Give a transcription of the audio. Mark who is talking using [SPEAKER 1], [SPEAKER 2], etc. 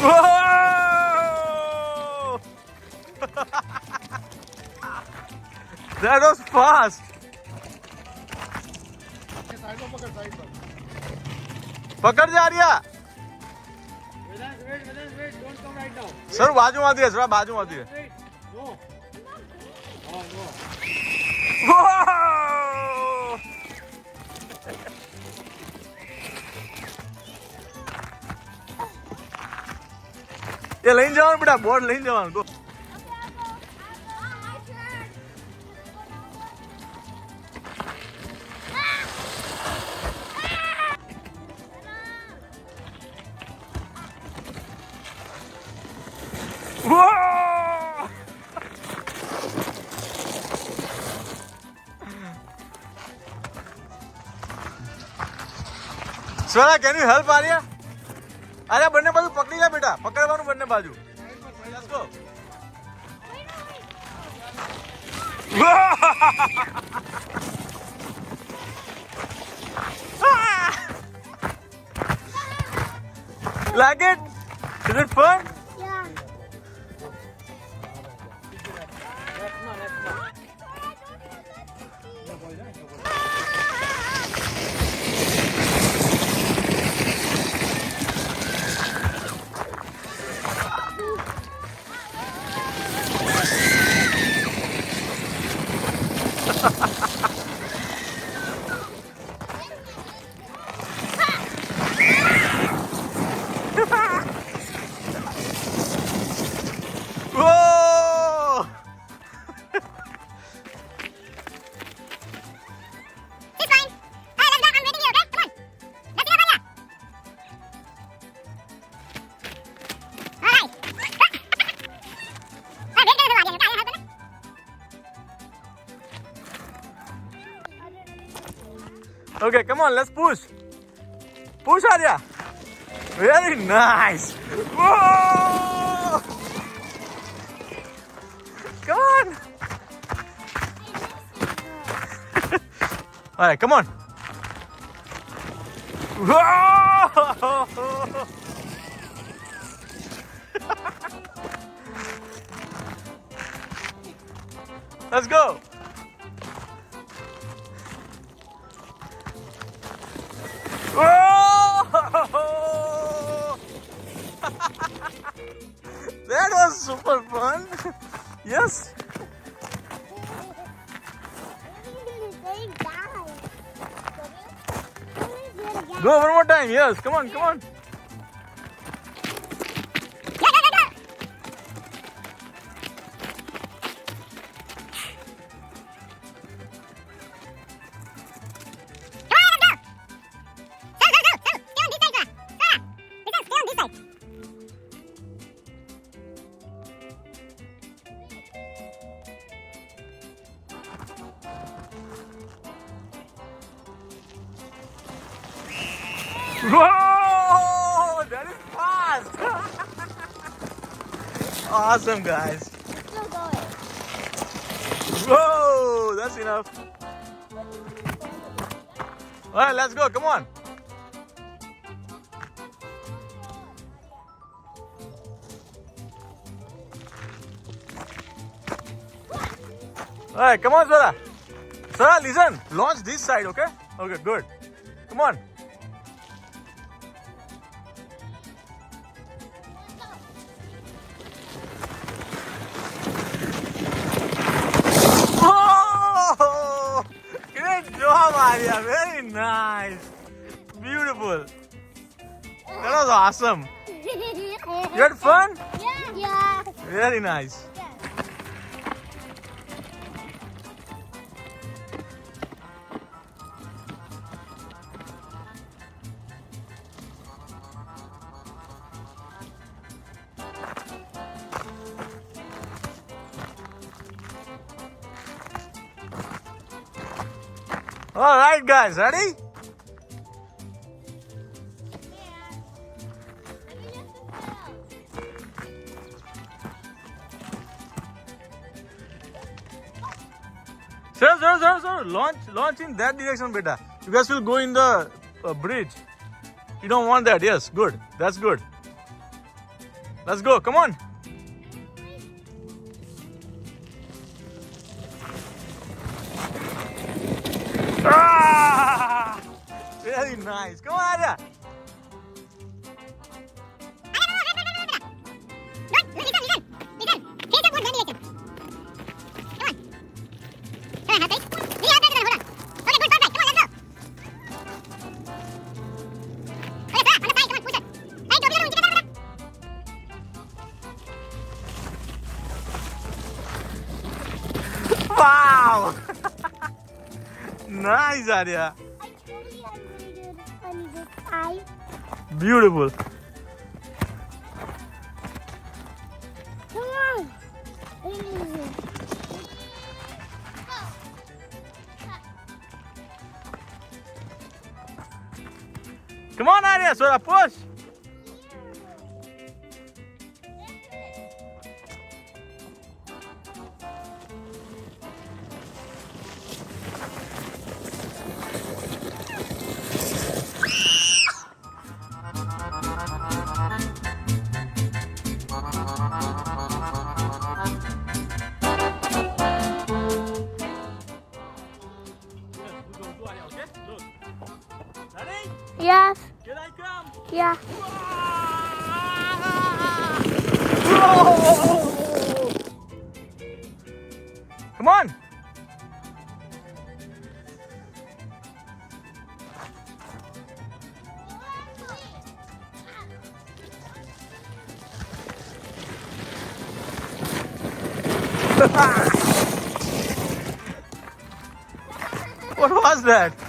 [SPEAKER 1] Whoa! That was fast. पकड़ जा रही है सर बाजू आती है सर बाजू आती है ये લઈને જવાનું બેટા બોર્ડ લઈને જવાનું તો Swara, can you help Arya? Arya, બંને બાજુ પકડી લે બેટા પકડવાનું બંને બાજુ Let's go. Like it? Is it fun?
[SPEAKER 2] Yeah.
[SPEAKER 1] Whoa!
[SPEAKER 2] It's fine. Hey, let's go. I'm waiting here, okay? Come on. Let's go, Arya. All right. Hey, wait, Arya. You try to help
[SPEAKER 1] Okay, come on, let's push. Push, Arya. Very nice. Whoa! Come on. All right, come on. Whoa! Let's go. Whoa! That was super fun. Yes. Go one more time. Yes. Come on. Come on. Whoa! That is fast! Awesome, guys. Whoa! That's enough. Alright, let's go. Come on. Alright, come on, Swara. Swara, listen. Launch this side, okay? Okay, good. Come on. Oh! Great job, Arya. Very nice. Beautiful. That was awesome. You had fun?
[SPEAKER 2] Yeah.
[SPEAKER 1] Very nice. All right, guys, ready? Sir. Launch in that direction, beta. You guys will go in the bridge. You don't want that. Yes, good. That's good. Let's go. Come on. Ah! Very nice. Come on, Arya. Wow! Nice, Arya. Beautiful.
[SPEAKER 2] Come on.
[SPEAKER 1] Come on, Arya. Swara, push.
[SPEAKER 2] Yes.
[SPEAKER 1] Here I come.
[SPEAKER 2] Yeah.
[SPEAKER 1] Come on. What was that?